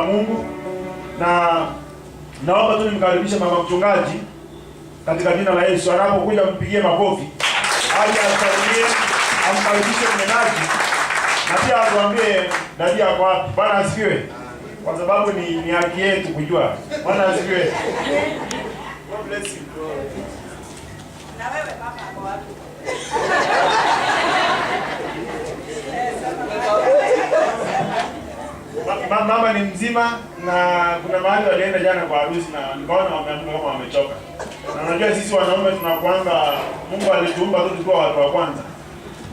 Mungu, na naomba tu nimkaribishe mama mchungaji katika jina la Yesu. Anapokuja mpigie makofi. Aje asalimie, amkaribishe mnenaji. Na pia atuambie dadi yako wapi. Bwana asifiwe. Kwa sababu ni haki yetu kujua. Bwana asifiwe. God bless you. Na wewe mama ako wapi? Mama ni mzima na kuna mahali walienda jana kwa harusi na nikaona wameamka kama wamechoka. Na unajua sisi wanaume tunakuanga, Mungu alituumba tu tukiwa watu wa kwanza.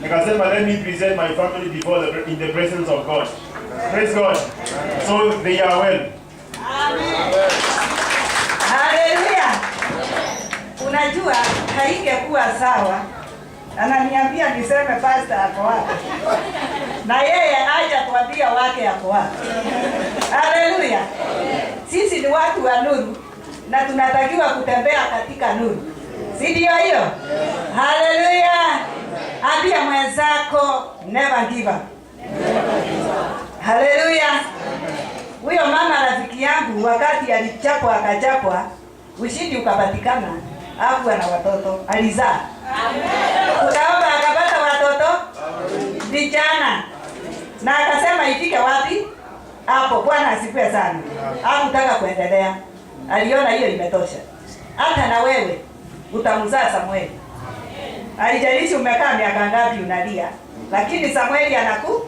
Nikasema let me present my family before in the presence of God. Praise God. So they are well. Amen. Hallelujah. Unajua haingekuwa sawa. Ananiambia niseme pastor ako wapi. Na yeye aje kuambia wake ako wapi. Hallelujah. Sisi ni watu wa nuru na tunatakiwa kutembea katika nuru. Si ndio hiyo? Hallelujah. Ambia mwenzako never give up. Hallelujah. Huyo mama rafiki yangu wakati alichapwa akachapwa, ushindi ukapatikana, hakuwa na watoto, alizaa. Unaomba akapata watoto vijana. Na akasema ifike wapi? Hapo. Bwana asifiwe sana. Hakutaka kuendelea. Aliona hiyo imetosha. Hata na wewe utamzaa Samueli. Haijalishi umekaa miaka ngapi unalia, lakini Samueli anaku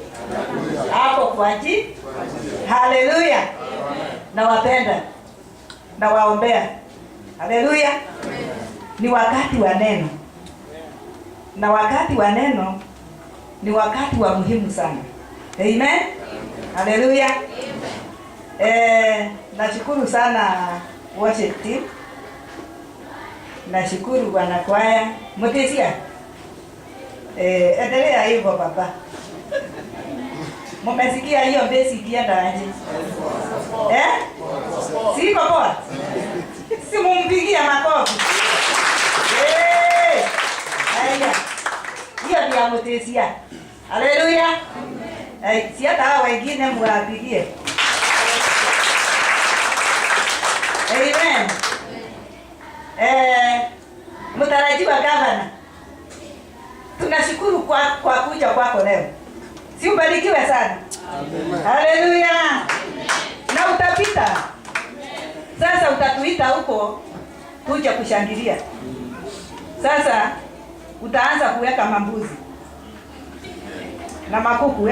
hapo kwa ajili. Haleluya. Nawapenda. Na waombea. Haleluya. Ni wakati wa neno. Na wakati wa neno ni wakati wa muhimu sana. Amen. Haleluya. Nashukuru sana worship team. Nashukuru wana kwaya. Mtesia. Endelea hivyo papa. Mmesikia hiyo besi ikienda aje? Siko poa. Simumpigie makofi. Haya. Hiyo ni ya Mtesia. Haleluya. Si hata hao wengine mwapigie. Amen. Mtarajiwa gavana. Tunashukuru kwa kuja kwako leo. Si ubarikiwe sana. Amen. Haleluya. Na utapita. Sasa utatuita huko kuja kushangilia. Sasa utaanza kuweka mambuzi na makuku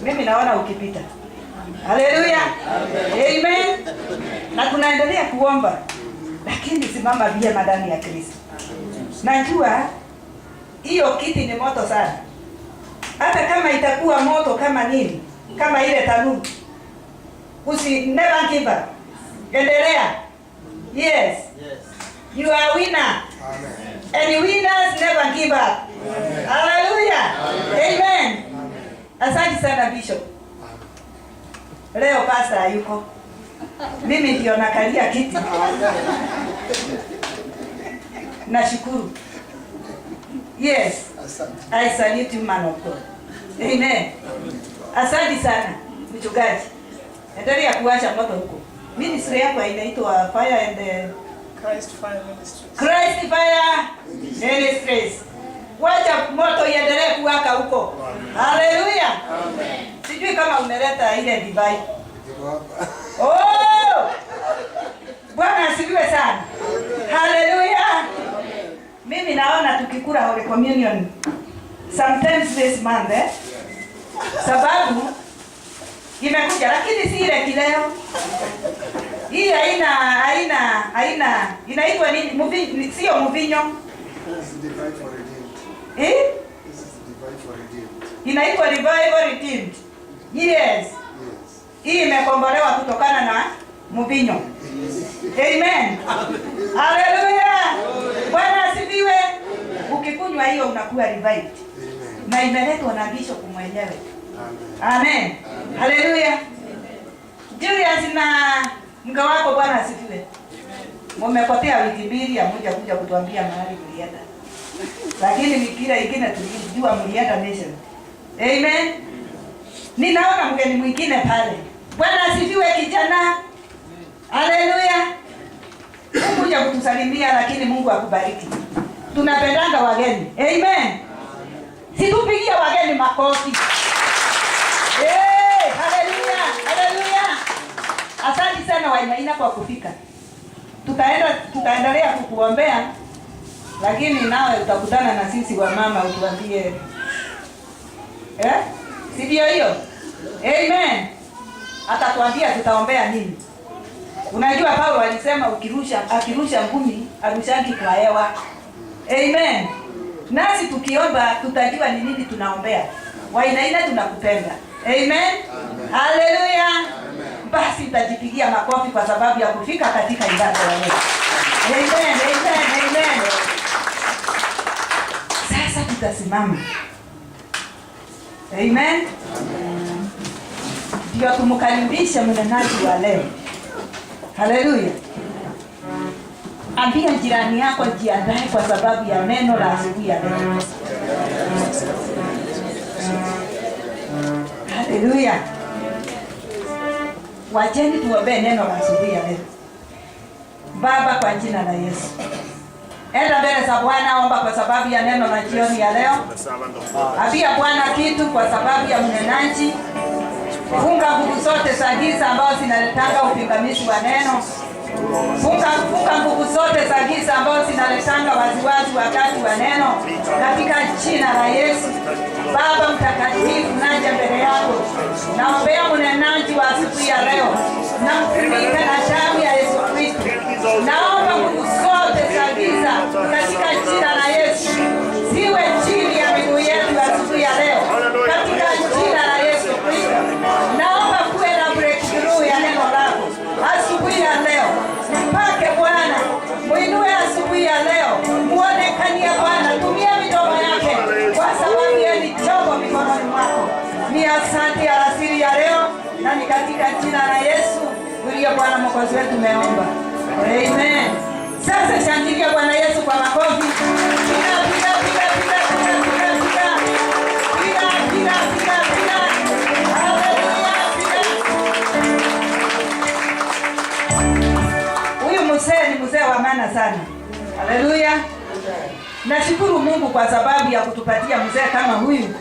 Mimi naona ukipita. Haleluya. Amen. Na tunaendelea kuomba. Lakini simama vyema ndani ya Kristo. Najua hiyo kiti ni moto sana. Hata kama itakuwa moto kama nini, kama ile tanuru. Never give up. Endelea. Yes. You are a winner. Amen. And winners never give up. Amen. Hallelujah. Amen. Asante sana Bishop. Leo pastor hayuko. Mimi ndio nakalia kiti. Nashukuru. Yes. I salute you, man of God. Amen. Asante sana mchungaji. Endelea kuwasha moto huko. Ministry yako inaitwa Fire and Christ Fire Ministries. Christ Fire Ministries. Wacha moto iendelee kuwaka huko. Haleluya. Amen. Sijui kama umeleta ile divai. Oh! Bwana asifiwe sana. Haleluya. Mimi naona tukikula Holy Communion sometimes this month sababu imekuja, lakini si ile kileo. Hii haina inaitwa nini? Sio mvinyo. Inaitwa Revival Redeemed. Yes. Hii imekombolewa kutokana na mvinyo. Amen. Haleluya. Bwana asifiwe. Ukikunywa hiyo unakuwa revived. Na imeletwa na Bishop mwenyewe. Amen. Haleluya. Julius na mke wako Bwana asifiwe. Mmepotea wiki mbili hamuja kuja kutuambia mahali mlienda. Lakini mikira ingine tulijua mlienda mission. Amen. Ninaona mgeni mwingine pale. Bwana asifiwe kijana. Haleluya. Kuja kutusalimia, lakini Mungu akubariki. Tunapendanga wageni. Amen. Situpigia wageni makofi. Haleluya. Haleluya. Asante sana Wainaina kwa kufika. Tutaendelea kukuombea, lakini nawe utakutana na sisi wa mama utuambie. Si ndio hiyo? Amen. Atatuambia tutaombea nini. Unajua Paulo alisema akirusha ngumi arushangi kwa hewa. Amen. Nasi tukiomba tutajua ni nini tunaombea. Wainaina tunakupenda. Amen. Haleluya. Basi tutajipigia makofi kwa sababu ya kufika katika ibada ya leo. Amen. Amen. Amen. Sasa tutasimama. Amen. Ndio tumkaribishe mnenaji wa leo. Haleluya. Ambia jirani yako jiandae kwa sababu ya neno la asubuhi ya leo. Haleluya. Wacheni tuombe neno la asubuhi ya leo. Baba, kwa jina la Yesu. Enda mbele za Bwana, omba kwa sababu ya neno la jioni ya leo. Ambia Bwana kitu kwa sababu ya mnenaji. Funga nguvu zote za giza ambazo zinaletanga upingamizi wa neno. Funga nguvu zote za giza ambazo zinaletanga waziwazi wakati wa neno. Katika jina la Yesu. Baba mtakatifu, naja mbele yako. Naombea mnenaji wa asubuhi ya leo. Namfunika na damu ya Yesu Kristo. Naomba nguvu zote za giza katika jina la Yesu ziwe chini ya miguu yetu asubuhi ya leo. Katika jina la Yesu Kristo. Naomba kuwe na breakthrough ya neno lako asubuhi ya leo. Mpake Bwana, muinue asubuhi ya leo. Muonekanie Bwana, tumia midomo yake kwa sababu yeye ni chombo mikononi mwako. Ni asante alasiri ya leo, na ni katika jina la Yesu uliye Bwana Mwokozi wetu tumeomba. Amen. Sasa shangilia Bwana Yesu kwa makofi. Huyu mzee ni mzee wa maana sana. Haleluya. Nashukuru Mungu kwa sababu ya kutupatia mzee kama huyu.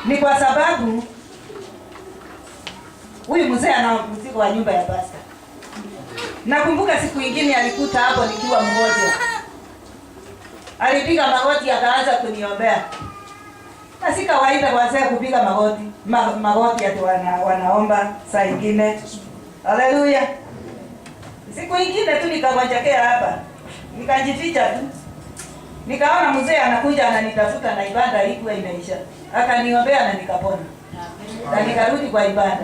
Ni kwa sababu huyu mzee ana mzigo wa nyumba ya pasta. Nakumbuka siku nyingine alikuta hapo nikiwa mmoja. Alipiga magoti akaanza kuniombea. Na si kawaida wazee kupiga magoti. Magoti ati wanaomba saa nyingine. Haleluya. Siku nyingine tu nikagonjekea hapa. Nikajificha tu. Nikaona mzee anakuja ananitafuta na ibada ilikuwa imeisha. Akaniombea na nikapona. Na nikarudi kwa ibada.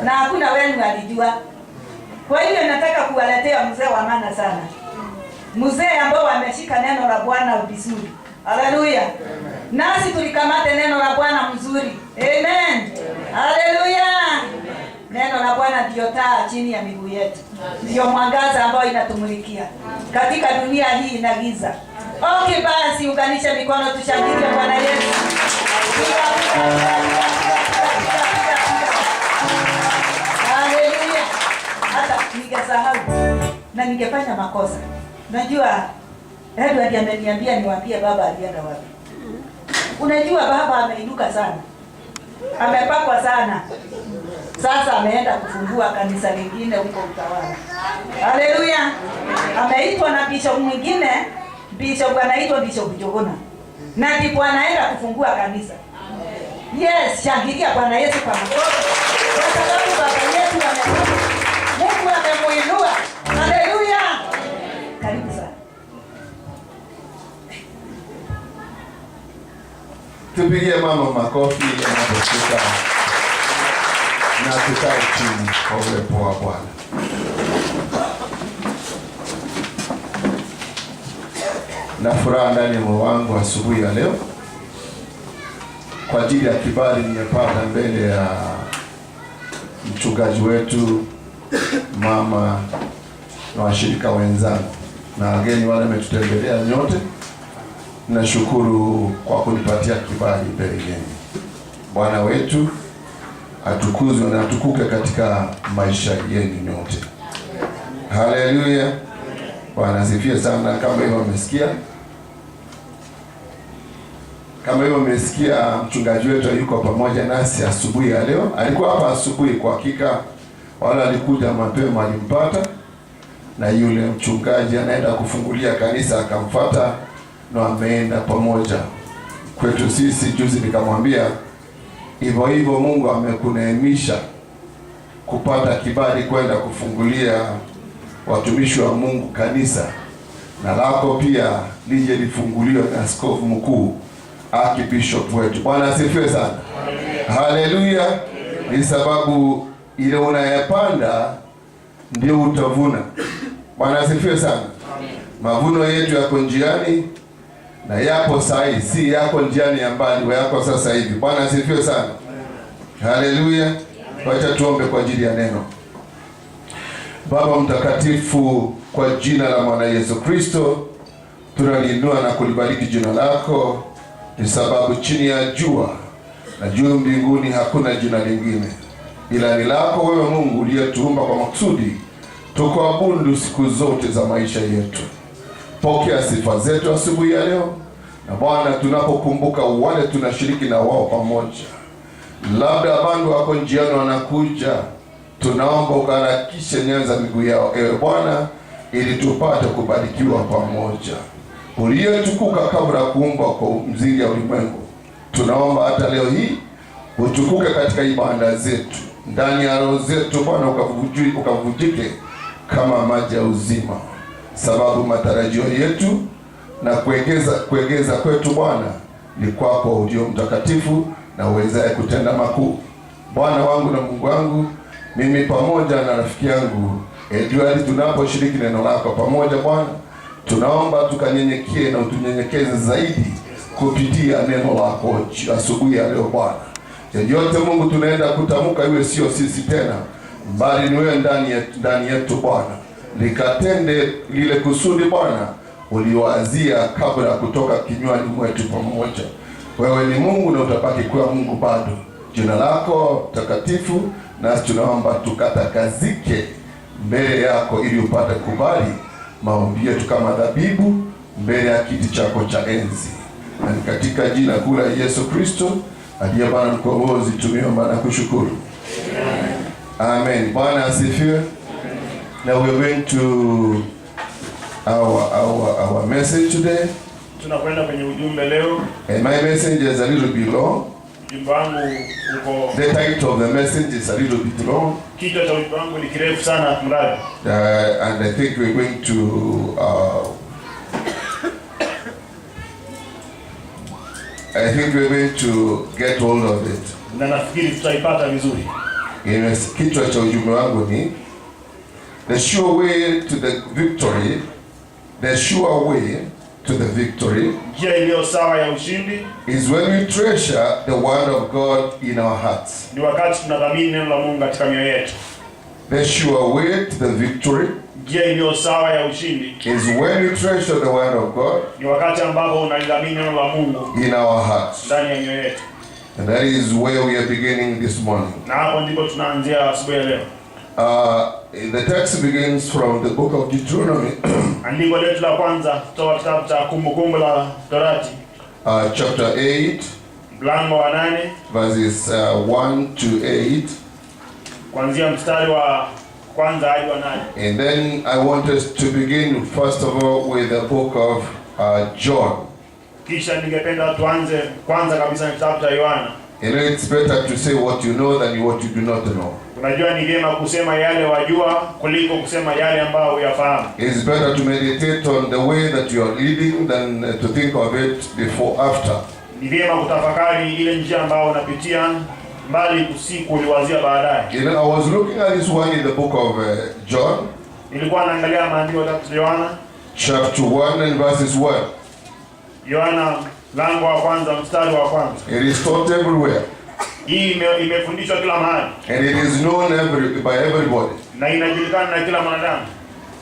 Na hakuna wenu alijua. Kwa hiyo nataka kuwaletea mzee wa maana sana. Mzee ambao ameshika neno la Bwana vizuri. Haleluya. Nasi tulikamate neno la Bwana mzuri. Amen. Haleluya. Neno la Bwana ndio taa chini ya miguu yetu. Ndio mwangaza ambao inatumulikia. Katika dunia hii ina giza. Okay, basi unganisha mikono tushangilie Bwana Yesu. Haleluya. Hata ningesahau na ningefanya makosa. Najua Edward ameniambia niwaambie baba alienda wapi. Unajua baba ameinuka sana. Amepakwa sana. Sasa ameenda kufungua kanisa lingine huko Utawala. Haleluya. Ameitwa na bishop mwingine, bishop anaitwa Bishop Jogona. Na ndipo anaenda kufungua kanisa. Yes, shangilia Bwana Yesu kwa makofi. Kwa sababu baba yetu amekufa. Mungu amemuinua. Haleluya. Karibu sana. Tupigie mama makofi anapofika. Na tukae chini kwa uwepo wa Bwana. Na furaha ndani ya moyo wangu asubuhi ya leo kwa ajili ya kibali nimepata mbele ya mchungaji wetu, mama na washirika wenzangu na wageni wale wametutembelea nyote. Nashukuru kwa kunipatia kibali mbele yenu. Bwana wetu atukuzwe na atukuke katika maisha yenu nyote. Haleluya. Bwana asifiwe sana. Kama hivyo mmesikia mchungaji wetu yuko pamoja nasi asubuhi ya leo. Alikuwa hapa asubuhi, kwa hakika wala alikuja mapema alimpata, na yule mchungaji anaenda kufungulia kanisa akamfuata na ameenda pamoja. Kwetu sisi juzi nikamwambia hivyo hivyo, Mungu amekuneemisha kupata kibali kwenda kufungulia watumishi wa Mungu kanisa, na lako pia lije lifunguliwe na askofu mkuu Archbishop wetu. Bwana asifiwe sana. Haleluya. Ni sababu ile unayapanda ndio utavuna. Bwana asifiwe sana. Mavuno yetu yako njiani na yapo sahi, si yako njiani ya mbali, yako sasa hivi. Bwana asifiwe sana. Haleluya. Wacha tuombe kwa ajili ya neno. Baba mtakatifu, kwa jina la mwana Yesu Kristo, tunaliinua na kulibariki jina lako, ni sababu chini ya jua na juu mbinguni hakuna jina lingine ila ni lako wewe Mungu uliyetuumba kwa makusudi tukuabudu siku zote za maisha yetu. Pokea sifa zetu asubuhi ya leo, na Bwana, tunapokumbuka wale tunashiriki na wao pamoja, labda bandu wako njiani wanakuja, tunaomba ukaharakishe nyanza miguu yao ewe Bwana, ili tupate kubarikiwa pamoja. Uliyetukuka kabla kuumbwa kwa mzingi ya ulimwengu, tunaomba hata leo hii utukuke katika ibada zetu, ndani ya roho zetu Bwana, ukavujike kama maji ya uzima, sababu matarajio yetu na kuegeza kwetu Bwana ni kwako ulio mtakatifu na uwezaye kutenda makuu. Bwana wangu na Mungu wangu, mimi pamoja na rafiki yangu Edward, tunaposhiriki neno lako pamoja Bwana, tunaomba tukanyenyekee na utunyenyekeze zaidi kupitia neno lako asubuhi ya leo Bwana. Yote Mungu tunaenda kutamka iwe sio sisi tena, bali ni wewe ndani yetu Bwana. Likatende lile kusudi Bwana uliwazia kabla kutoka kinywani mwetu pamoja. Wewe ni Mungu na utabaki kuwa Mungu bado. Jina lako takatifu, nasi tunaomba tukatakazike mbele yako ili upate kubali maombi yetu kama dhabihu mbele ya kiti chako cha enzi. Na ni katika jina kuu la Yesu Kristo aliye Bwana mkombozi tumeomba na kushukuru. Amen. Bwana asifiwe. Now we're going to our message today. Tunakwenda kwenye ujumbe leo. And my message is a little bit long. Ujumbe wangu uko, the title of the message is a little bit long. Kichwa cha ujumbe wangu ni kirefu sana mradi. And I think we're going to get hold of it. Na nafikiri tutaipata vizuri. Yes, kichwa cha ujumbe wangu ni the sure way to the victory. The sure way to the victory, njia iliyo sawa ya ushindi, is when we treasure the word of God in our hearts. Ni wakati tunadhamini neno la Mungu katika mioyo yetu. The sure way to the victory, njia iliyo sawa ya ushindi, is when we treasure the word of God. Ni wakati ambapo unadhamini neno la Mungu in our hearts. Ndani ya mioyo yetu. And that is where we are beginning this morning. Na hapo ndipo tunaanzia asubuhi ya leo. The text begins from the book of Deuteronomy. Andiko letu la kwanza kutoka kitabu cha Kumbukumbu la Torati. Chapter 8. Mlango wa 8. Verses 1 to 8. Kuanzia mstari wa kwanza hadi wa 8. And then I want us to begin first of all with the book of John. Kisha ningependa tuanze kwanza kabisa na kitabu cha Yohana. You know, it's better to say what you know than what you do not know. Unajua ni vyema kusema yale wajua kuliko kusema yale ambayo huyafahamu. It's better to meditate on the way that you are leading than to think of it before after. Ni vyema kutafakari ile njia ambayo unapitia mbali usiku uliwazia baadaye. You know, I was looking at this one in the book of John. Nilikuwa naangalia maandiko ya Yohana chapter 1 and verses 1. Yohana mlango wa kwanza mstari wa kwanza. It is taught everywhere. Hii imefundishwa kila mahali. And it is known by everybody. Na inajulikana na kila mwanadamu.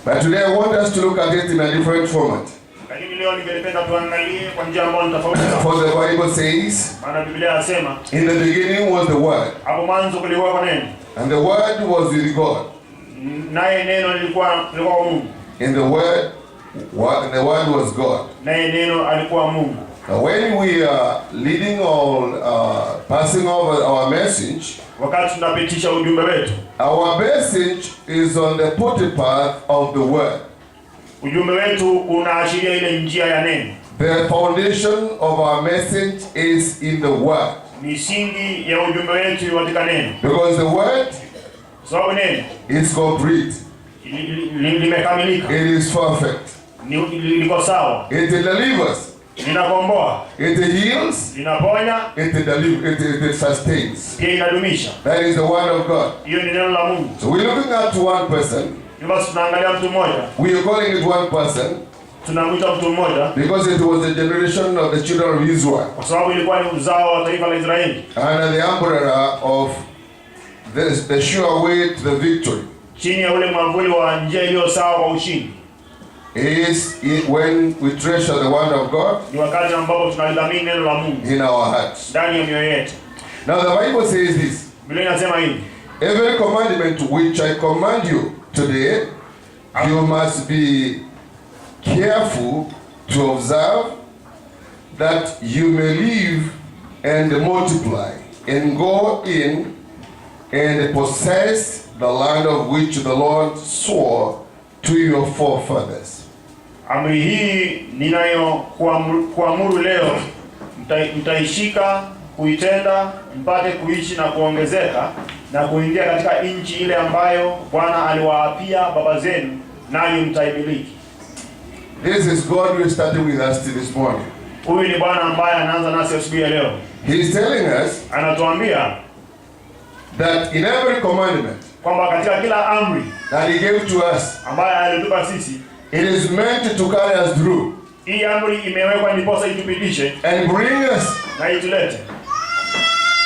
But today I want us to look at it in a different format. Lakini leo ningelipenda tuangalie kwa njia ambayo ni tofauti. For the Bible says, Maana Biblia inasema, in the beginning was the Word, hapo mwanzo kulikuwa neno. and the Word was with God. Naye neno lilikuwa Mungu. In the Word was God. Naye neno alikuwa Mungu. Now when we are leading or passing over our message, Wakati tunapitisha ujumbe wetu, our message is on the footpath of the Word. Ujumbe wetu unaashiria ile njia ya neno. The foundation of our message is in the Word. Misingi ya ujumbe wetu katika neno. Because the Word Sababu neno is complete. Limekamilika. It is perfect. Liko sawa. It delivers. Linakomboa. It heals. Linaponya. It sustains. Pia inadumisha. That is the Word of God. Hiyo ni neno la Mungu. So we're looking at one person. Basi tunaangalia mtu mmoja. We are calling it one person. Tunamwita mtu mmoja because it was the generation of the children of Israel. Kwa sababu ilikuwa ni uzao wa taifa la Israeli. Under the umbrella of the sure way to the victory. Chini ya ule mwavuli wa njia iliyo sawa kwa ushindi. When we treasure the word of God. Ni wakati ambapo tunalidhamini neno la Mungu. In our hearts. Ndani ya mioyo yetu. Now the Bible says this. Biblia inasema hivi. Every commandment which I command you today, you must be careful to observe, that you may live and multiply and go in and possess the land of which the Lord swore to your forefathers. Amri hii ninayo kuamuru leo mtaishika, kuitenda, mpate kuishi na kuongezeka na kuingia katika nchi ile ambayo Bwana aliwaapia baba zenu, nanyi mtaimiliki. This is God who is starting with us this morning. Huyu ni Bwana ambaye anaanza nasi asubuhi ya leo. He is telling us, anatuambia that in every commandment, kwamba katika kila amri that he gave to us, ambaye alitupa sisi, it is meant to carry us through. Hii amri imewekwa ndiposa itupitishe and bring us na itulete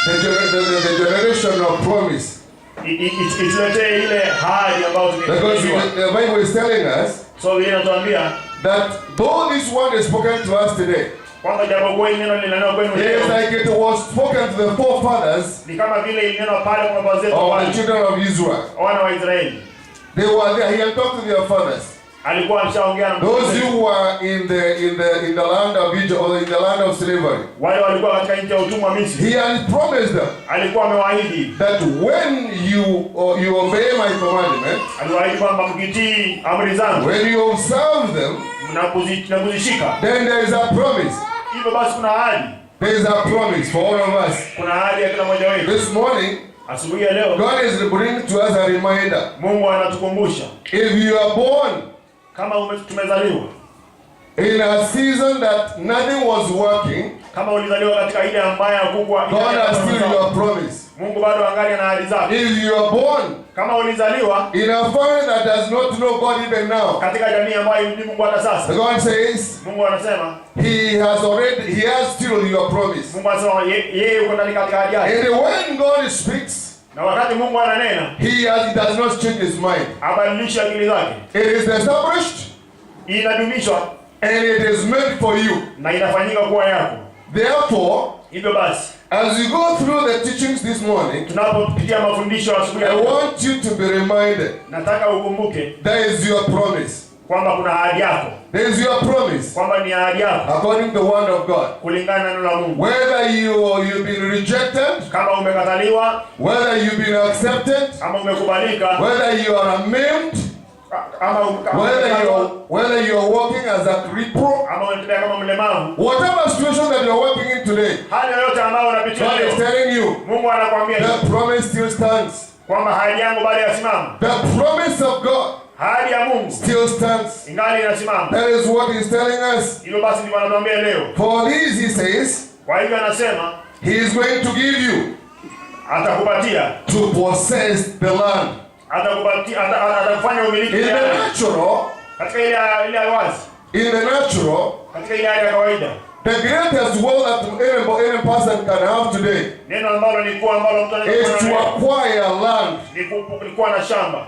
the generation of promise. Itulete ile ahadi ambayo Because the Bible is telling us, so inatuambia that though this word is spoken to us today, kwamba jambo kwa neno linanena kwenu leo, it is like it was spoken to the forefathers, ni kama vile neno pale kwa baba zetu, of the children of Israel. Wana wa Israeli. They were there. He had talked to their fathers. Alikuwa ameshaongea na those who were in the land of Egypt, or in the land of slavery. Wale walikuwa katika nchi ya utumwa Misri. He had promised them. Alikuwa amewaahidi that when you obey my commandment, aliwaahidi kwamba mkitii amri zangu, when you observe them, na kuzishika, then there is a promise. Hivyo basi kuna ahadi. There is a promise for all of us. Kuna ahadi ya kila mmoja wetu. This morning, asubuhi ya leo, God is bringing to us a reminder. Mungu anatukumbusha, if you are born, kama tumezaliwa in a season that nothing was working, kama ulizaliwa katika ile ambayo hakukuwa, God has still your promise. Mungu bado angalia na ahadi zake. If you are born, kama ulizaliwa in a family that does not know God even now, katika jamii ambayo himjui Mungu hata sasa, God says, Mungu anasema He has still your promise. Mungu anasema yeye yuko ndani katika ahadi yake. And when God speaks, na wakati Mungu ananena, He does not change his mind. Abadilisha akili zake. It is established, inadumishwa, and it is made for you. Na inafanyika kuwa yako. Therefore, hivyo basi, as you go through the teachings this morning, tunapopitia mafundisho asubuhi, I want you to be reminded, nataka ukumbuke, there is your promise. Kwamba kuna ahadi yako. There is your promise. Kwamba ni ahadi yako. According to the word of God. Kulingana na neno la Mungu. Whether you've been rejected, kama umekataliwa, whether you've been accepted, kama umekubalika, whether you are maimed, whether you are walking as a cripple, ama unatembea kama mlemavu, whatever situation that you are walking in today, hali yoyote ambayo unapitia leo, God is telling you, Mungu anakuambia the promise still stands. Kwamba ahadi yangu bado yasimama. The promise of God ahadi ya Mungu still stands. Ingali inasimama. That is what he's telling us. Hilo basi ndivyo anatuambia leo. For this he says, kwa hivyo anasema, he is going to give you, atakupatia, to possess the land. Atakufanya umiliki. In the natural, katika ile wazi. In the natural, katika ile hali ya kawaida, the greatest wealth that any person can have today, neno ambalo ni kuwa ambalo mtu is to acquire land. Ni kuwa na shamba.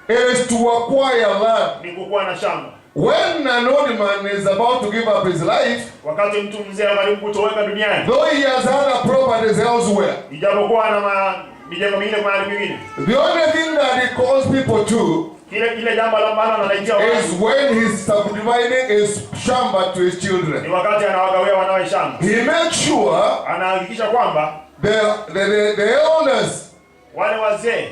It is to acquire land. Ni kuwa na shamba. when an old man is about to give up his life, wakati mtu mzee karibu kutoweka duniani, though he has other properties elsewhere, ijapokuwa ana mijengo mingine mahali pengine, the only thing that he calls people to ile jambo ambalo anaitia watu is when he's subdividing his shamba to his children. ni wakati anawagawia wanawe shamba. He makes sure anahakikisha kwamba the elders wale wazee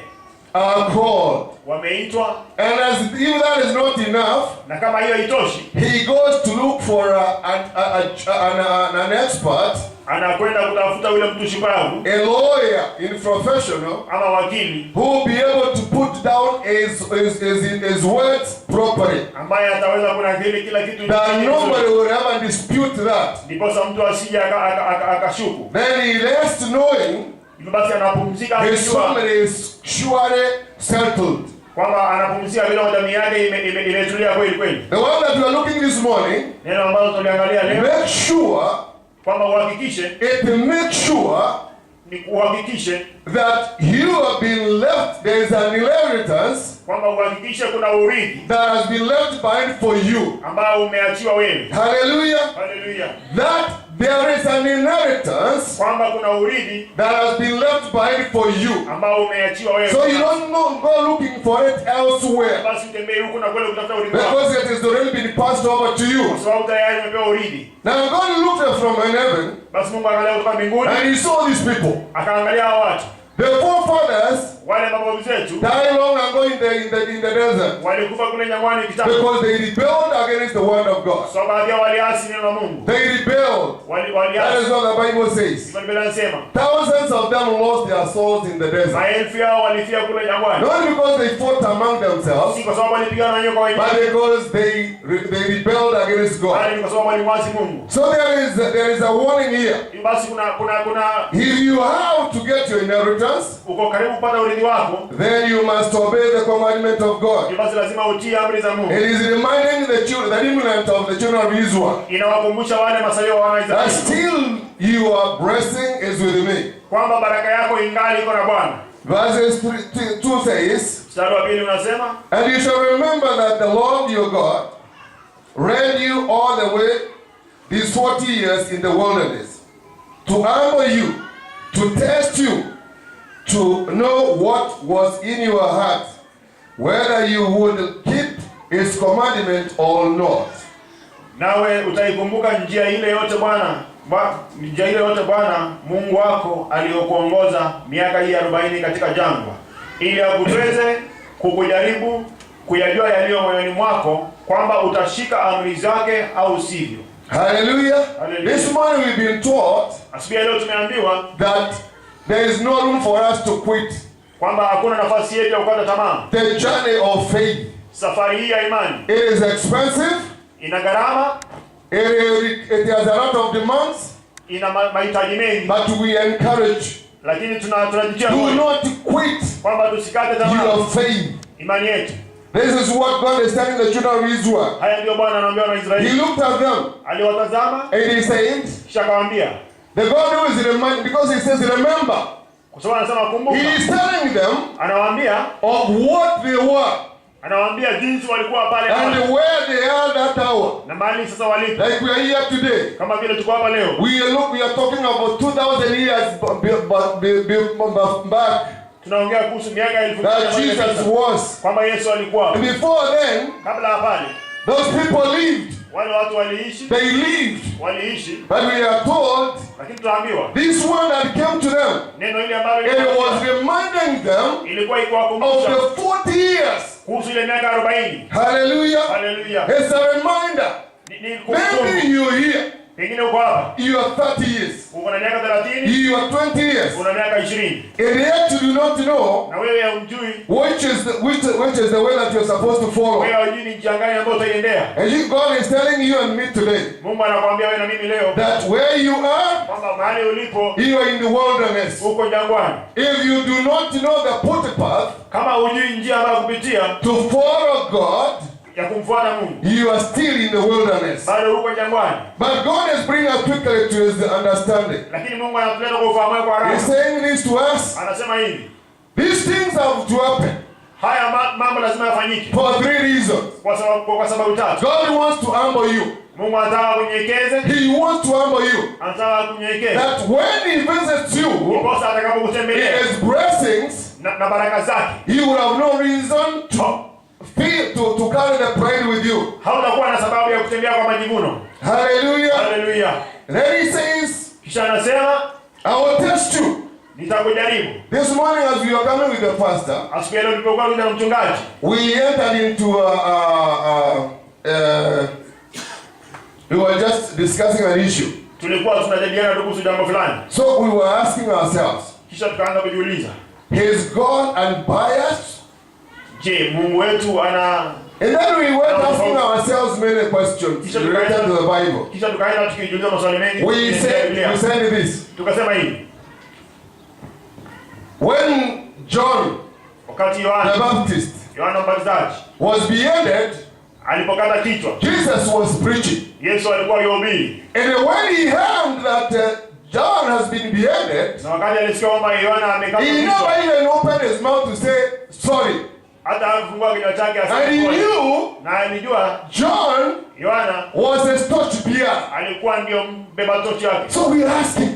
are called, wameitwa, and as if that is not enough, na kama hiyo haitoshi, he goes to look for an expert, anakwenda kutafuta yule mtu shupavu, a lawyer in professional, ama wakili, who will be able to put down his words properly, ambaye ataweza kunakili kila kitu, that nobody will ever dispute that. ndipo mtu asije akashuku. Then he rests knowing basi anapumzika his family is surely settled, kwamba anapumzika bila jamii yake imetulia kweli kweli. The one that we are looking this morning, neno ambalo tuliangalia leo, make sure, kwamba uhakikishe, make sure ni uhakikishe that you have been left, there is an inheritance, kwamba uhakikishe kuna urithi that has been left behind for you, ambao umeachiwa wewe. Hallelujah. Hallelujah. That there is an inheritance, kwamba kuna urithi that has been left behind for you, ambao umeachiwa wewe. So you don't go looking for it elsewhere, basi utembee huko na kule kutafuta urithi, because it has already been passed over to you. Kwa sababu tayari umepewa urithi. Now God looked from heaven, basi Mungu akaangalia kutoka mbinguni, and he saw these people. Akaangalia hao watu. The forefathers, wale mababu zetu, died long ago in the desert, walikufa kule jangwani kitambo, because they rebelled against the word of God. So baadhi yao waliasi neno la Mungu. They rebelled. That is what the Bible says. Thousands of them lost their souls in the desert. Maelfu yao walifia kule jangwani. Not because they fought among themselves, si kwa sababu walipigana wenyewe kwa wenyewe, but because they rebelled against God. bali kwa sababu walimwasi Mungu. So there is a warning here. Basi kuna if you have to get your inheritance, uko karibu kupata urithi wako, then you must obey the commandment of God. basi lazima utii amri za Mungu. It is reminding the remnant of the children of Israel, inawakumbusha wale masalio wa wana Israeli, that still your blessing is with me, kwamba baraka yako ingali iko na Bwana. Verses 2 says, mstari wa pili unasema, and you shall remember that the Lord your God led you all the way these 40 years in the wilderness, to humble you, to test you, to know what was in your heart, whether you would keep his commandment or not. Nawe utaikumbuka njia ile yote Bwana Mungu wako aliyokuongoza miaka hii 40 katika jangwa, ili akutweze kukujaribu kuyajua yaliyo moyoni mwako, kwamba utashika amri zake au sivyo. Hallelujah. Hallelujah. This morning we've been taught asubuhi leo tumeambiwa that there is no room for us to quit, kwamba hakuna nafasi yetu ya kukata tamaa. The journey of faith, safari hii ya imani, it is expensive, ina gharama, it has a lot of demands, ina mahitaji mengi, but we encourage, lakini tunajitia do not quit kwamba tusikate tamaa your faith, imani yetu. This is what God is telling the children of Israel. Haya ndio Bwana anaambia wana Israeli. He looked at them, aliwatazama, and he said, kisha akawaambia, the God who is reminding, because he says remember, kwa sababu anasema kumbuka, he is telling them, anawaambia of what they were, anawaambia jinsi walikuwa pale, and where they are that hour, na mahali sasa walipo. Like we are here today, kama vile tuko hapa leo, we are talking about 2000 years back, tunaongea kuhusu miaka 1000 that Jesus was, kwamba Yesu alikuwa. Before then, kabla ya pale, those people lived, wale watu waliishi, they lived, waliishi, but we are told, lakini tunaambiwa, this one that came to them, neno ile ambalo it was reminding them ilikuwa ikuwakumbusha of the 40 years, kuhusu ile miaka 40. Hallelujah. Hallelujah. It's a reminder. Maybe you're here, pengine uko hapa, you are 30 years, uko na miaka 30, you are 20 years, una miaka 20, and yet you do not know na wewe hujui which is the way that you're supposed to follow. wewe hujui ni njia gani ambayo utaiendea. And God is telling you and me today, Mungu anakuambia wewe na mimi leo, that where you are, kwamba mahali ulipo, you are in the wilderness. uko jangwani. If you do not know the path, kama hujui njia ambayo kupitia to follow God, ya kumfuata Mungu, you are still in the wilderness. bado uko jangwani. But God is bringing us quickly to his understanding. Lakini Mungu anatuleta kwa ufahamu kwa haraka. He's saying this to us. Anasema hivi, these things have to happen haya mambo lazima yafanyike for 3 reasons. Kwa sababu tatu. God wants to humble you. Mungu anataka kunyenyekeze. He wants to humble you. Anataka kunyenyekeza. That when he visits you, Ndiposa atakapokutembelea, his blessings, na baraka zake, you will have no reason to carry the pride with you. Hautakuwa na sababu ya kutembea kwa majivuno. Hallelujah. Hallelujah. Then he says, kisha anasema, I will test you. Nitakujaribu. This morning as we are coming with the pastor, asubuhi leo tulipokuwa na mchungaji, we entered into we were just discussing an issue. Tulikuwa tunajadiliana kuhusu jambo fulani. So we were asking ourselves, kisha tukaanza kujiuliza, is God unbiased? Je, Mungu wetu ana... And then we were asking ourselves many questions related to the Bible. Kisha tukaenda tukijiuliza maswali mengi. We said this. Tukasema hivi. When John, wakati Yohana the Baptist, Yohana Mbatizaji was beheaded, alipokata kichwa, Jesus was preaching. Yesu alikuwa yuhubiri. And when he heard that John has been beheaded, na wakati alisikia kwamba Yohana amekata kichwa, he never even opened his mouth to say sorry. Hata hakufungua kinywa chake aseme. And he knew, na alijua John, Yohana was a torchbearer. Alikuwa ndio mbeba tochi yake. So we are asking,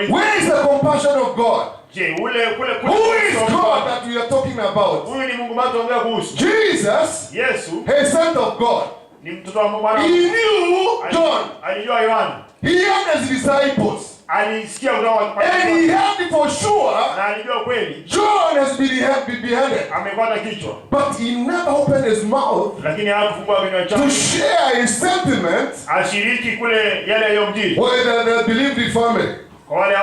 where is the compassion of God? Je, who is God that we are talking about? Huyu ni Mungu tunaongea kuhusu. Jesus, Yesu, a son of God. Ni mtoto wa Mungu. He knew John. Alijua Yohana. He had his disciples. Alisikia kutoka and he had for sure na alijua kweli John has been beheaded. Amekata kichwa. But he never opened his mouth lakini hakufungua kinywa chake to share his sentiments ashiriki kule yale yaliyomjiri with the believed family. Kwa wale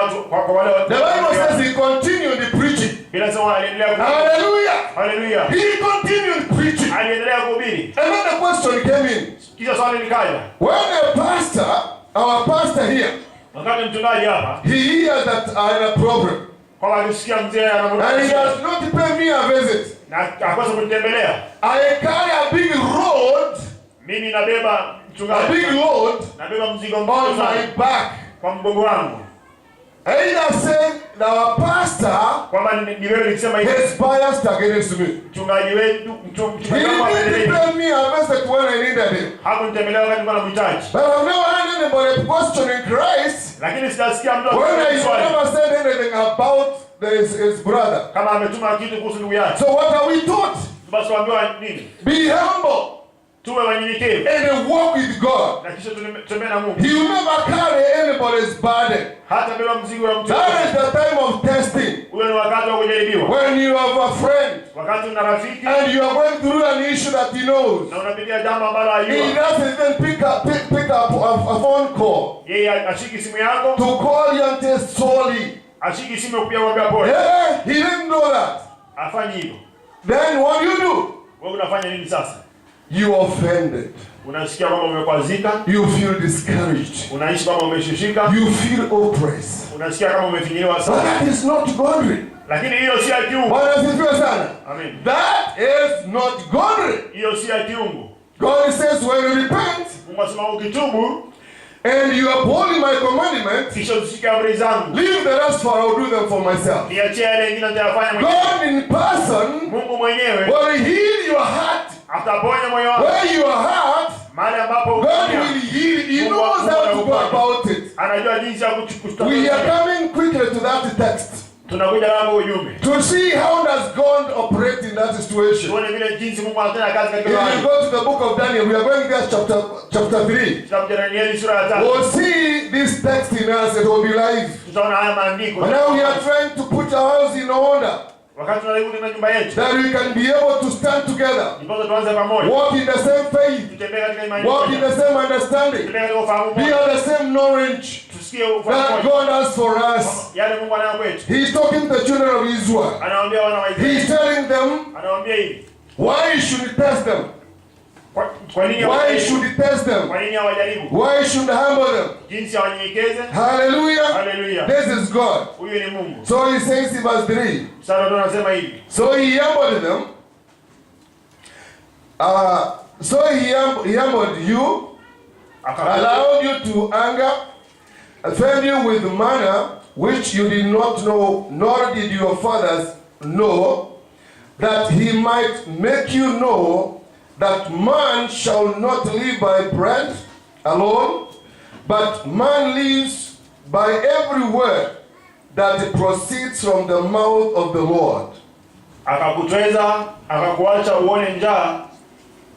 the Bible says he continued the preaching. Hallelujah. Hallelujah. He continued preaching. Aliendelea kuhubiri. And then the question came in. Kisha swali likaja. When the pastor, our pastor here, wakati mchungaji hapa, he hears that I have a problem. Kwa akisikia mzee anamwona. And he has not paid me a visit. Na akose kunitembelea. I carry a big load. Mimi nabeba mchungaji. A big load. Nabeba mzigo on sana my back. Kwa mgongo wangu. Either saying that our pastor is biased against me. Mchungaji wetu he didn't tell me a visit when I needed him. Hakunitembelea wakati nilikuwa namhitaji. But I've never heard anybody questioning Christ. Lakini sijasikia mtu when I never said anything about his brother. Kama ametuma kitu kuhusu ndugu yake. So what are we taught? Basi waambiwa nini? Be humble. Tuwe wanyenyekevu. And walk with God. Na kisha tutembee na Mungu. He will never carry anybody's burden. Hata beba mzigo wa mtu. That is the time of testing. Ule ni wakati wa kujaribiwa. When you have a friend. Wakati una rafiki. And you are going through an issue that he knows. Na unapitia jambo ambalo hajui. He doesn't even pick up a phone call. Yeye ashiki simu yako. To call you and say sorry. Ashiki simu kupiga mwambia pole. Yeah, he didn't know that. Afanye hivyo. Then what do you do? Wewe unafanya nini sasa? You offended. Unasikia kama umekwazika. You feel discouraged. Unaishi kama umeshushika. You feel oppressed. Unasikia kama umefinyiliwa sana. But that is not godly. Lakini hiyo si ya kiungu. Bwana asifiwe sana. Amen. That is not godly. Hiyo si ya kiungu. God says when you repent, Mungu anasema ukitubu, and you uphold my commandments, kisha usishike amri zangu, leave the rest for I will do them for myself. niachie yale mengine nitayafanya mwenyewe. God in person Mungu mwenyewe will heal your heart. ataponya moyo wako. Where your heart, mahali ambapo God will heal. He knows how to go about it. Anajua jinsi ya kuchukua. We are coming quickly to that text. Tunakuja hapo ujumbe. To see how does God operate in that situation. Tuone vile jinsi Mungu anatenda kazi katika If hali. you go to the book of Daniel, we are going there chapter 3. Kitabu cha Danieli sura ya 3. We'll see this text in us, it will be live. Tutaona haya maandiko. But now we are trying to put our house in order. Wakati tunajaribu kutengeneza nyumba yetu. That we can be able to stand together. Ndipo tuanze pamoja. Walk in the same faith. Tutembee katika imani. Walk in the same understanding. Tutembee katika ufahamu Be mmoja. on the same knowledge Tusikie ufahamu that mmoja. God has for us. Yale Mungu anayo kwetu. He is talking to the children of Israel. Anawaambia wana wa Israeli. He is telling them anawaambia hivi. why should he test them. Kwa nini why should he test them? Kwa nini hawajaribu? Why should he humble them? Jinsi hawanyenyekeze. Hallelujah. Hallelujah. This is God. Huyu ni Mungu. So he says in verse 3. Sasa ndo anasema hivi. So he humbled them. So he humbled you, allowed you to anger, fed you with manna which you did not know, nor did your fathers know, that he might make you know that man shall not live by bread alone, but man lives by every word that proceeds from the mouth of the Lord. Akakutweza, akakuacha uone njaa,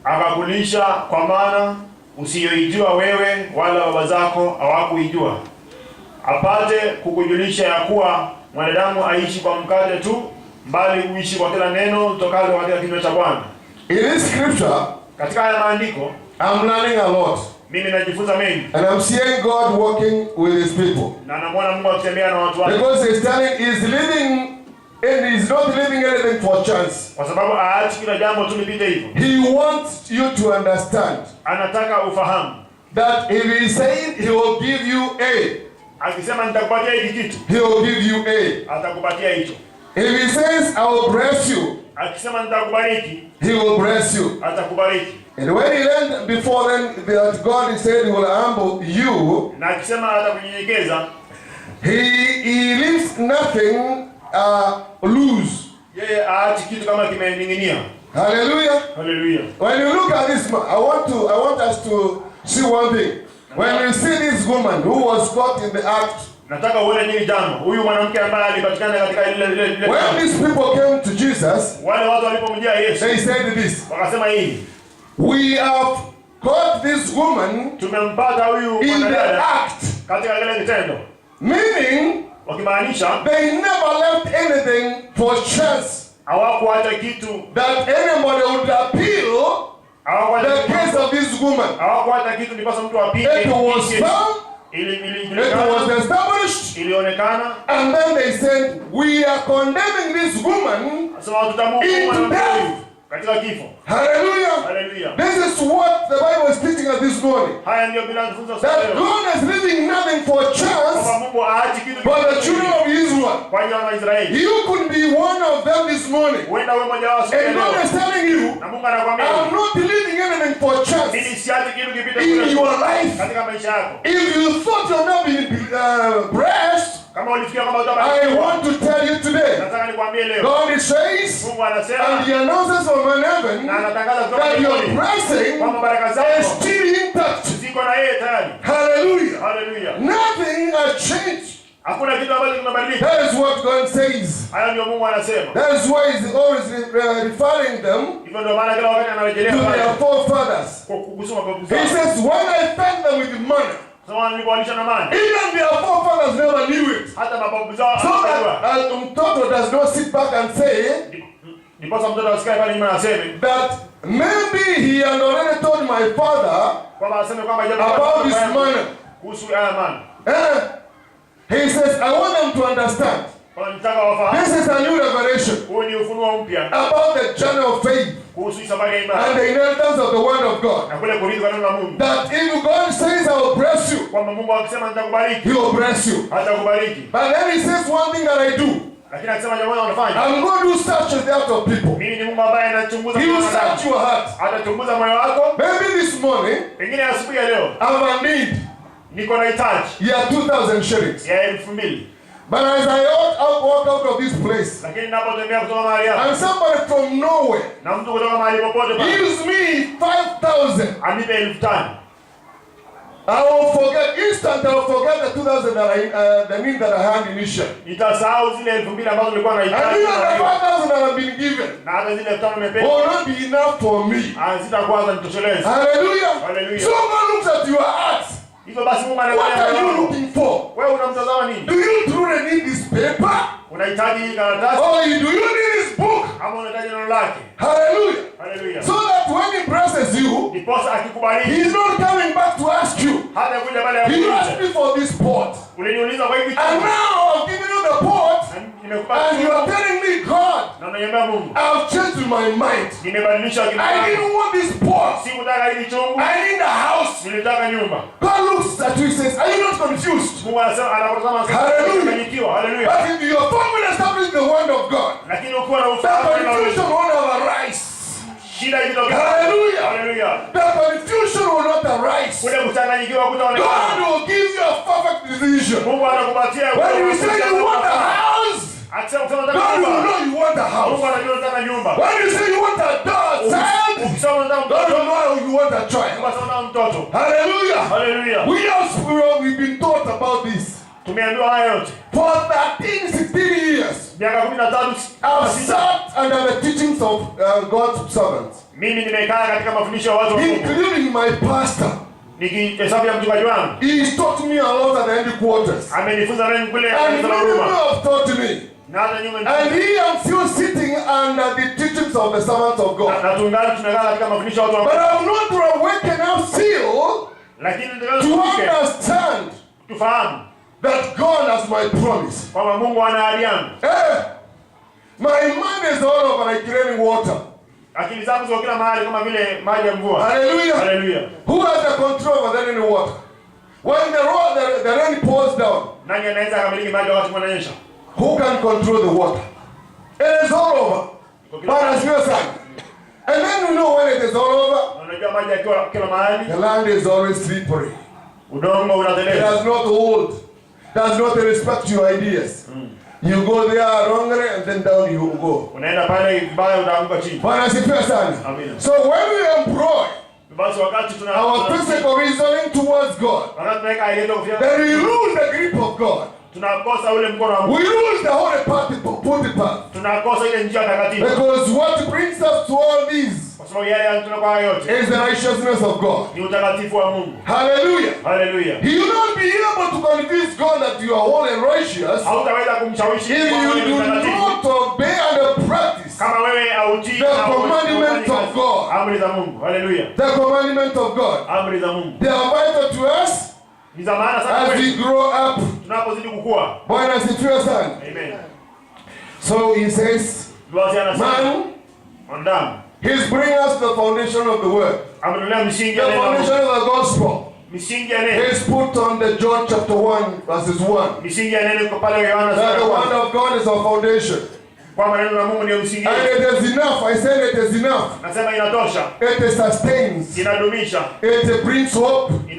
akakulisha kwa maana usiyoijua wewe wala baba zako hawakuijua, apate kukujulisha ya kuwa mwanadamu aishi kwa mkate tu, bali uishi kwa kila neno litokalo katika kinywa cha Bwana. In this scripture, katika haya maandiko, I'm learning a lot. Mimi najifunza mengi. And I'm seeing God working with his people. Na namuona Mungu akitembea na watu wake. Because he's telling, he's living, and he's not living anything for chance. Kwa sababu haachi kila jambo tu lipite hivyo. He wants you to understand. Anataka ufahamu. That if he said he will give you A, akisema nitakupatia hiki kitu, he will give you A. Atakupatia hicho. If he says I will bless you, akisema nitakubariki, he will bless you. Atakubariki. And when he learned before then that God said he will humble you, na akisema atakunyenyekeza, he leaves nothing loose. Yeye aachi kitu kama kimening'inia. Hallelujah. Hallelujah. When you look at this man, I want us to see one thing. When you see this woman who was caught in the act, nataka uone nini jambo. Huyu mwanamke ambaye alipatikana katika ile when these people came to Jesus, wale watu walipomjia Yesu, they said this. Wakasema hii, we have caught this woman tumempata huyu in the act, katika ile kitendo. Meaning, wakimaanisha they never left anything for chance. Hawakuacha kitu that anybody would appeal the case of this woman. Hawakuacha kitu ndipo mtu apige. It was found, it was established, ilionekana, and then they said, we are condemning this woman into death. Hallelujah. Hallelujah. This is what the Bible is teaching us this morning. That God is leaving nothing for chance for the children of Israel. You could be one of them this morning. And God is telling you, I'm not leaving anything for chance in your life. If you thought you're not being blessed, I want to tell you today, God says, and He announces from heaven that your blessing is still intact. Hallelujah. Hallelujah. Nothing has changed. That is what God says. That is why He's always referring them to their forefathers. He says, when I fed them with manna, even their forefathers never knew it. So that mtoto does not sit back and say that maybe he had already told my father about this manna. He says, I want them to understand. This is a new revelation about the journey of faith and the inheritance of the word of God. That if God says I will bless you, He will bless you. But then He says one thing that I do. I'm going to search the heart of people. He will search your heart. Maybe this morning I have a need. You have 2,000 shillings. But as I walk out of this place, and somebody from nowhere gives me 5,000, I will forget instantly. I will forget the 2,000 that the need that I had initially. And even the 5,000 that have been given will not be enough for me. Hallelujah. Hallelujah. So God looks at your heart. What are you looking for? Do you truly need this paper? Or do you need this book? Hallelujah. Hallelujah. So that when He blesses you, He's not coming back to ask you. He asked me for this pot. And now I've given you the pot, and you are telling me, God, I've changed my mind. I didn't want this pot. I need a house. God looks at you and says, are you not confused? Hallelujah. But if your family establishes the word of God, that confusion won't arise. Hallelujah. Hallelujah. The confusion will not arise. God will give you a perfect decision. When you say you want a house, God will know you want a house. When you say you want a child, God you want a child. Kwa sababu mtoto. Hallelujah. Hallelujah. We've been taught about this. Tumeambiwa haya yote. For 13, 16 years, Miaka 13 I've sat under the teachings of God's servants. Mimi nimekaa katika mafundisho ya watu wa Mungu. Including my pastor. Nikihesabu ya mchungaji wangu. He taught me a lot at the headquarters. Amenifunza mengi kule and many people have taught me. And he am still sitting under the teachings of the servants of God. Na tungali tunakaa katika mafundisho ya watu wa Mungu. But I'm not awakened now still to understand that God has my promise. Kwamba Mungu ana ahadi yangu. My mind is all over like raining water. Akili zangu ziko kila mahali kama vile maji ya mvua. Hallelujah. Hallelujah. Who has the control over the raining water? When the rain pours down, nani anaweza kumiliki maji wakati kunanyesha? Who can control the water? It is all over. But as you said, and then you know when it is all over, unajua maji yakiwa kila mahali, the land is always slippery. Udongo unateleza. It does not hold. Does not respect your ideas. You go there wrongly and then down you go. Unaenda pale vibaya utaanguka chini. Bwana asifiwe sana. Amen. So when we employ our physical reasoning towards God, then we lose the grip of God. We lose the holy path. Because what brings us to all these is the righteousness of God. Hallelujah. Hallelujah. He will not be able to convince God that you are holy and righteous if you do not obey and practice the commandment of God. Hallelujah. The commandment of God. They are vital to us as we grow up. Bwana asifiwe sana. Amen. So he says, man, he's bringing us the foundation of the word. The foundation of the gospel. He's put on the John chapter 1 verses 1. That the word of God is our foundation. And it is enough. I said it is enough. It sustains. It brings hope. It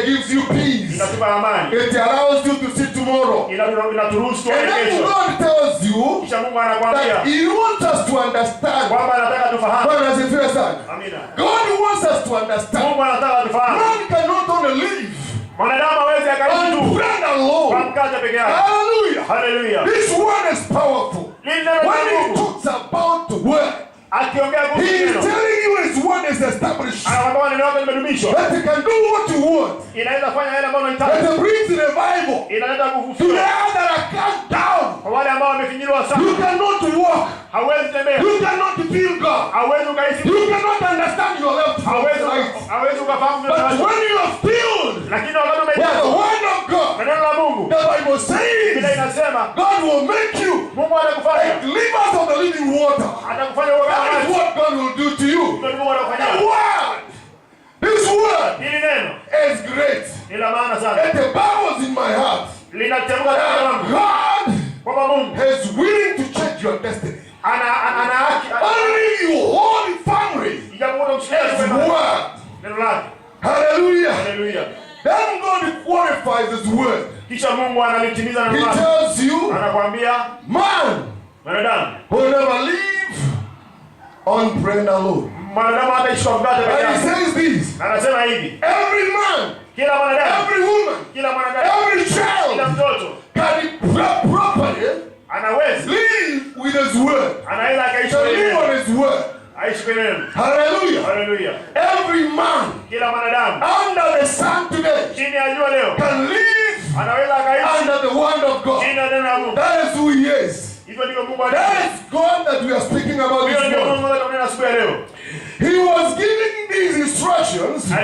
gives you peace. It allows you to see tomorrow. And then God tells you that He wants us to understand. God wants us to understand. Man cannot only live on bread alone. Hallelujah. Hallelujah. This word is powerful. When he talks about the word, he is telling you his word is established. That he can do what you want. That he brings revival to the that are cast down. You cannot walk. You cannot feel God. You cannot understand your left from right. But when you are filled with the word of God, the Bible says God will make you like rivers of the living water. That is what God will do to you. The word, this word is great. It bows in my heart. God is willing to change your destiny. Only you hold it firmly. His word. Hallelujah. Hallelujah. Then God qualifies his word. He tells you, man will never live on bread alone. And he says this, every man, every woman, every child can properly live with his word. To live on his word. Hallelujah. Hallelujah. Every man under the sun today can live under the word of God. That is who he is. That is God that we are speaking about this morning. He was giving these instructions to the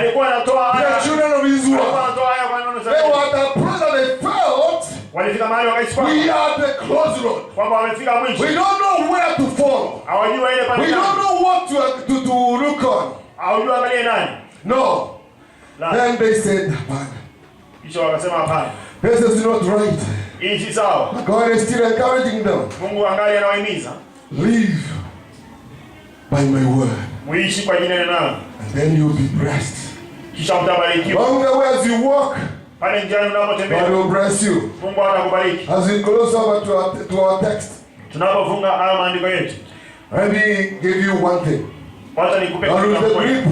children of Israel. They were at the place that they felt we are at the crossroad. We don't know where to follow. We don't know what to look on. No. Then they said, this is not right. God is still encouraging them. Live by my word. And then you'll be blessed. Along the way as you walk, God will bless you. As we close over to our text, let me give you one thing. God will the grip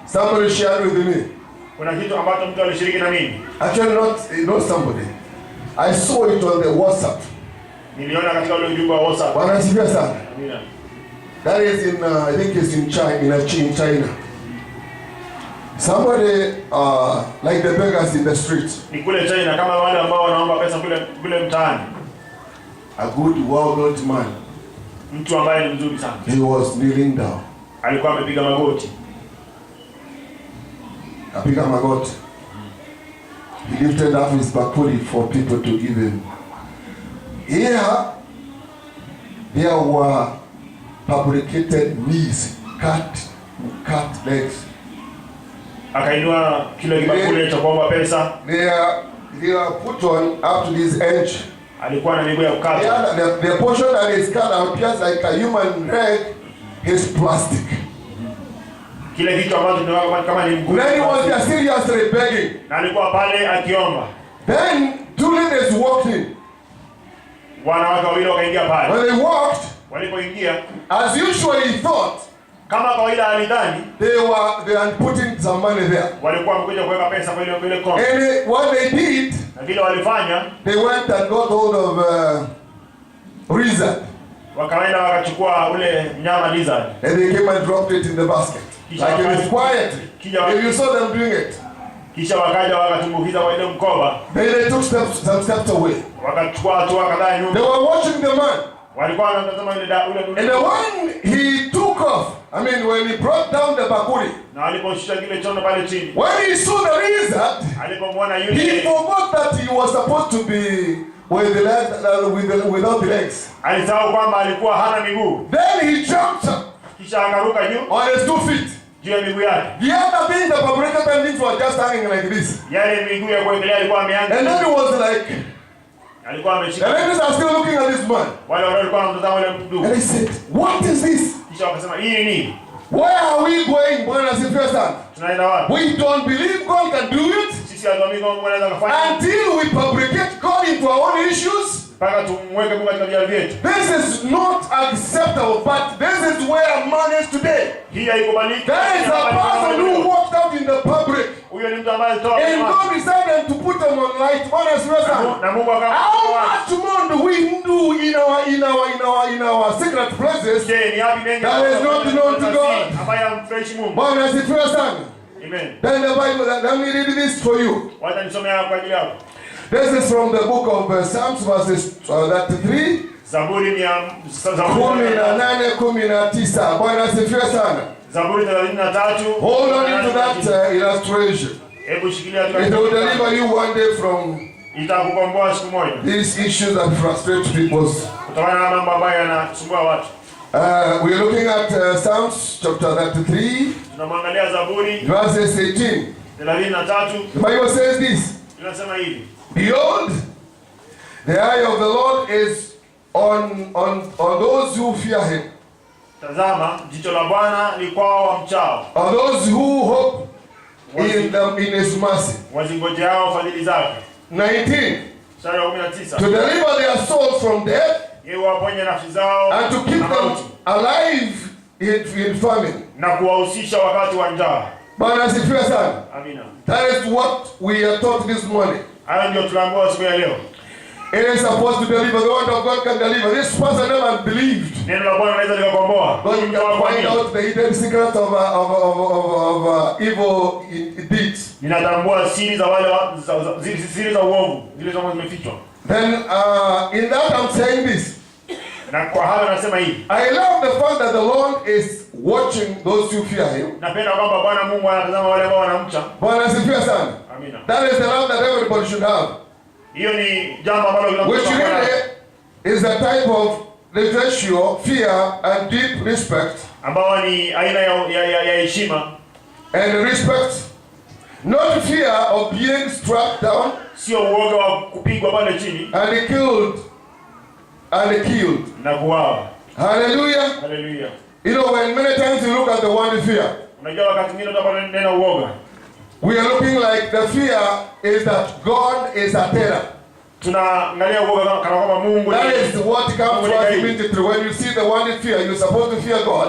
Somebody shared with me. Kuna kitu ambacho mtu alishiriki na mimi. Actually not somebody. I saw it on the WhatsApp. Niliona katika ule ujumbe wa WhatsApp. Bwana asifiwe sana. Amina. That is in I think it's in China. Somebody like the beggars in the street. Ni kule China kama wale ambao wanaomba pesa kule mtaani. A good well-built man. Mtu ambaye ni mzuri sana. He was kneeling down. Alikuwa amepiga magoti. Apiga magoti. He lifted up his bakuli for people to give him. Here, there were fabricated knees, cut legs. Akainua kile kibakuli cha kuomba pesa. They are put on up to this edge. Alikuwa na miguu ya kukata. The portion that is cut appears like a human leg is plastic. Kile kitu ambacho tunaona kama ni mguu. Then he was there seriously begging. Na alikuwa pale akiomba. Then two ladies walked in. Wanawake wawili wakaingia pale. When they walked, walipoingia, as usual he thought, kama kawaida alidhani, they are putting some money there. Walikuwa wamekuja kuweka pesa kwa ile konti. And what they did, na vile walifanya, they went and got hold of lizard. Wakaenda wakachukua ule mnyama lizard. And they came and dropped it in the basket. Like it was quiet. If you saw them doing it. Kisha wakaja wakatumbukiza kwa ile mkoba. They took some steps away. Wakachukua hatua kadhaa nyuma. They were watching the man. Walikuwa wanatazama ule. And the one he took off, I mean when he brought down the bakuli. Na aliposhusha kile chondo pale chini. When he saw the lizard, alipomwona yule, he forgot that he was supposed to be with the legs, without the legs. Alisahau kwamba alikuwa hana miguu. Then he jumped up. Kisha akaruka juu on his 2 feet. Juu ya miguu yake. The other thing, the fabricated things were just hanging like this. Yale miguu ya kuendelea alikuwa ameanza. And then he was like, alikuwa ameshika. The ladies are still looking at this man. Wale walikuwa wanamtazama yule mtu. And they said, what is this? Kisha wakasema, hii ni? Where are we going? Bwana asifiwe sana. Tunaenda wapi? We don't believe God can do it. Sisi hatuamini kwamba Mungu anaweza kufanya. Until we fabricate God into our own issues. Mpaka tumweke Mungu katika vya vyetu. This is not acceptable, but this is where man is today. Hii haikubaliki. There is a person who walked out in the public. Huyo ni mtu ambaye alitoa. And God decided to put them on light. Bwana asifiwe sana. Na Mungu akamwambia, how much more do we do in our secret places? Je, ni yapi mengi that is not known to God? Ambaye hamfurahishi Mungu. Bwana asifiwe sana. Amen. Then the Bible, let me read this for you. Wacha nisomea kwa ajili yako. This is from the book of Psalms, verses 33. Zaburi 18:19. Bwana asifiwe sana. Zaburi 33. Hold on into that illustration. Hebu shikilia tu. It will deliver you one day from itakukomboa siku moja. These issues that frustrate people. Kutokana na mambo ambayo yanasumbua watu. We are looking at Psalms chapter 33. Tunamwangalia Zaburi verses 18. 33. The Bible says this. Inasema hivi. Behold, the eye of the Lord is on those who fear him. Tazama, jicho la Bwana ni kwao wamchao. On those who hope in his mercy. Wazingojeao fadhili zake. 19. Mstari wa 19. To deliver their souls from death. Yeye waponye nafsi zao. And to keep them alive in famine. Na kuwahusisha wakati wa njaa. Bwana asifiwe sana. Amina. That is what we are taught this morning. Hayo ndio tunaambiwa siku ya leo. It is supposed to deliver. The word of God can deliver. This person never believed. Neno la Bwana linaweza likakomboa. God can find out the hidden secret of evil deeds. Ninatambua siri za wale siri za uovu zile zimefichwa. Then in that I'm saying this. Na kwa hayo nasema hivi. I love the fact that the Lord is watching those who fear him. Napenda kwamba Bwana Mungu anatazama wale ambao wanamcha. Bwana asifiwe sana. Amina. That is the love that everybody should have. Hiyo ni jambo ambalo kila mtu which really is a type of reverential fear and deep respect. Ambao ni aina ya heshima. And respect, not fear of being struck down. Sio uoga wa kupigwa pale chini. And killed. Na kuuawa. Hallelujah. Hallelujah. You know, when many times you look at the word fear, unajua wakati mwingine tunapata neno uoga. We are looking like the fear is that God is a terror. Tunaangalia uoga kana kwamba Mungu. That is what comes to us immediately when you see the word fear. You're supposed to fear God.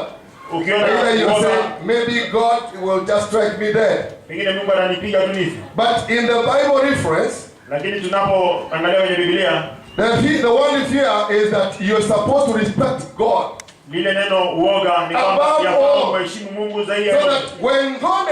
Either you say, maybe God will just strike me dead. Pengine Mungu ananipiga tu nife. But in the Bible reference, Lakini tunapoangalia kwenye Biblia, the only fear is that you're supposed to respect God. Lile neno uoga ni kwamba yafaa kuheshimu Mungu zaidi ya so that when God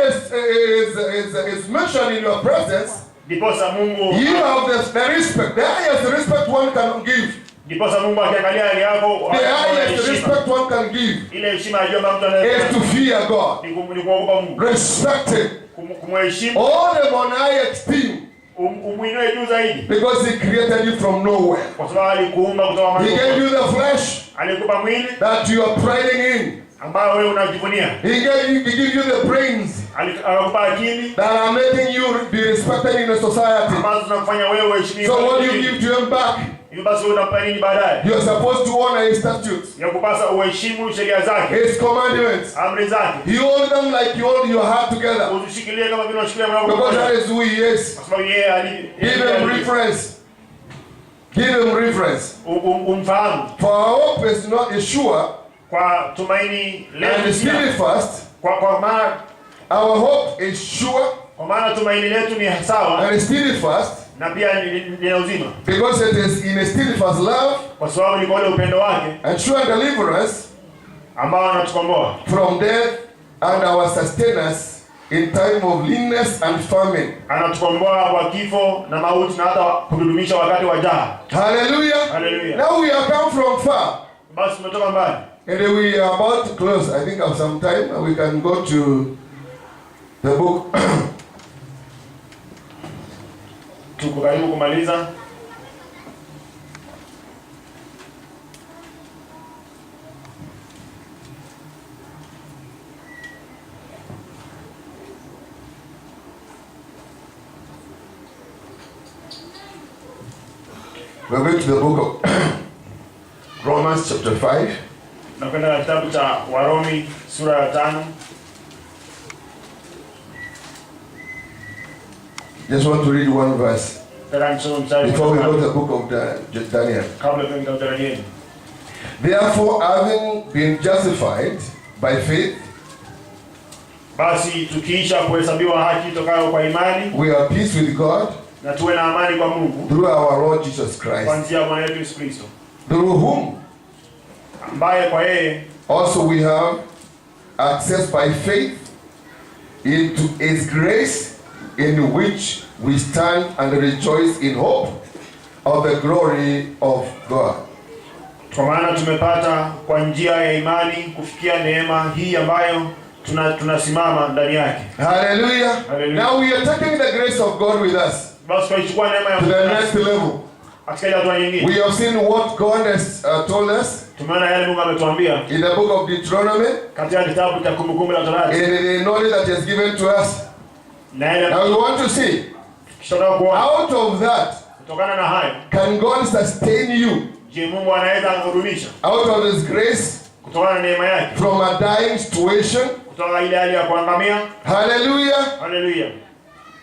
is mentioned in your presence, ndiposa Mungu you have the respect. The highest respect one can give. Ndiposa Mungu akiangalia hali yako, the highest respect one can give ile heshima ya mtu anaye is to fear God. Ni kuogopa Mungu. Respect Him. Kumheshimu. All the on high esteem. Umuinue juu zaidi. Because He created you from nowhere. Kwa sababu alikuumba kutoka mwanzo. He gave you the flesh. Alikupa mwili that you are priding in. Ambao wewe unajivunia. He gave you the brains. Alikupa akili that are making you be respected in the society. Ambazo zinafanya wewe uheshimiwe. So what do you give to Him back? Basi unampa nini baadaye? You are supposed to honor His statutes. Yakupasa uheshimu sheria zake. His commandments. Amri zake. You hold them like you hold your heart together. Uzishikilie kama vile unashikilia moyo wako. Because that is who He is. Kwa sababu yeye give Him reference. Give Him reference. Umfahamu. For our hope is not sure. Kwa tumaini letu. And still fast. Kwa maana our hope is sure. Kwa maana tumaini letu ni sawa. And still fast. Na pia ni uzima. Because it is in a steadfast love. Kwa sababu ni kwa ule upendo wake. And sure deliverance. Ambao anatukomboa. From death and our sustenance in time of leanness and famine. Anatukomboa kwa kifo na mauti na hata kudumisha wakati wa njaa. Hallelujah. Hallelujah. Now we have come from far. Basi tumetoka mbali. And we are about to close. I think of some time we can go to the book. Tuko karibu kumaliza. We're going to the book of Romans chapter 5. Nakwenda kitabu cha Warumi sura ya 5. Just want to read one verse before we go to the book of Daniel. Therefore, having been justified by faith, basi tukiisha kuhesabiwa haki tokayo kwa imani, we are peace with God, na tuwe na amani kwa Mungu through our Lord Jesus Christ, kwa njia ya Bwana wetu Yesu Kristo, through whom ambaye kwa yeye also we have access by faith into His grace, in which we stand and rejoice in hope of the glory of God. Kwa maana tumepata kwa njia ya imani kufikia neema hii ambayo tunasimama ndani yake. Hallelujah. Hallelujah. Now we are taking the grace of God with us basi tunachukua neema ya to the next level. We have seen what God has told us tumeona yale Mungu ametuambia in the book of Deuteronomy, katika kitabu cha Kumbukumbu la Torati, in the knowledge that He has given to us. Now we want to see, out of that, kutokana na hayo, can God sustain you? Je, Mungu anaweza kukudumisha out of His grace, kutokana na neema yake, from a dying situation, kutoka ile hali ya kuangamia. Hallelujah. Hallelujah.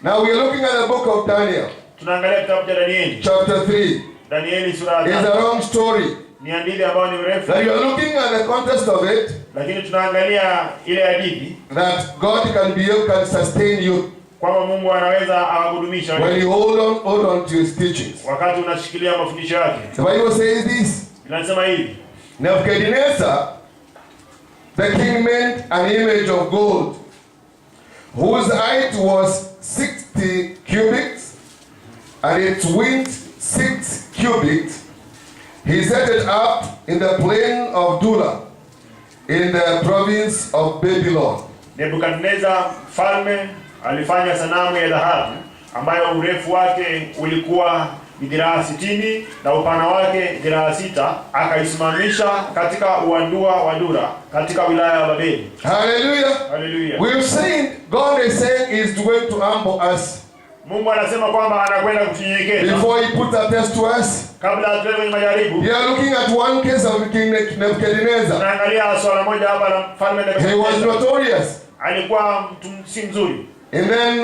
Now we are looking at the book of Daniel. Tunaangalia kitabu cha Danieli. Chapter 3. Danieli sura ya 3. It's a long story. Ni hadithi ambayo ni mrefu. That you are looking at the context of it. Lakini tunaangalia ile hadithi. That God can sustain you. Kwamba Mungu anaweza akudumisha when you hold on to His teachings. Wakati unashikilia mafundisho yake. The Bible says this. Inasema hivi. Nebuchadnezzar, the king made an image of gold, whose height was 60 cubits, and its width 6 cubits. He set it up in the plain of Dura, in the province of Babylon. Nebukadneza mfalme alifanya sanamu ya dhahabu ambayo urefu wake ulikuwa dhiraa 60 na upana wake dhiraa 6, akaisimamisha katika uandua wa Dura katika wilaya ya Babeli. Hallelujah. Hallelujah. We've seen God is saying is going to humble us. Mungu anasema kwamba anakwenda kutunyenyekeza. Before He puts a test to us. Kabla atuwe kwenye majaribu. We are looking at one case of King Nebuchadnezzar. Tunaangalia swala moja hapa la mfalme Nebukadneza. He was notorious. Alikuwa mtu si mzuri. And then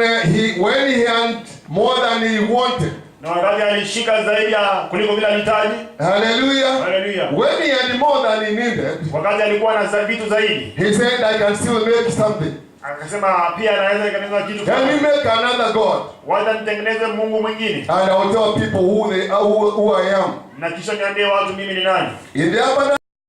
when he had more than he wanted. Na wakati alishika zaidi ya kuliko vile alihitaji. Hallelujah. Hallelujah. When he had more than he needed, wakati alikuwa na vitu zaidi, he said, I can still make something. Akasema pia anaweza kutengeneza kitu. Can we make another God? Wacha nitengeneze Mungu mwingine. And I will tell people who I am. Na kisha niambie watu mimi ni nani. In the Abana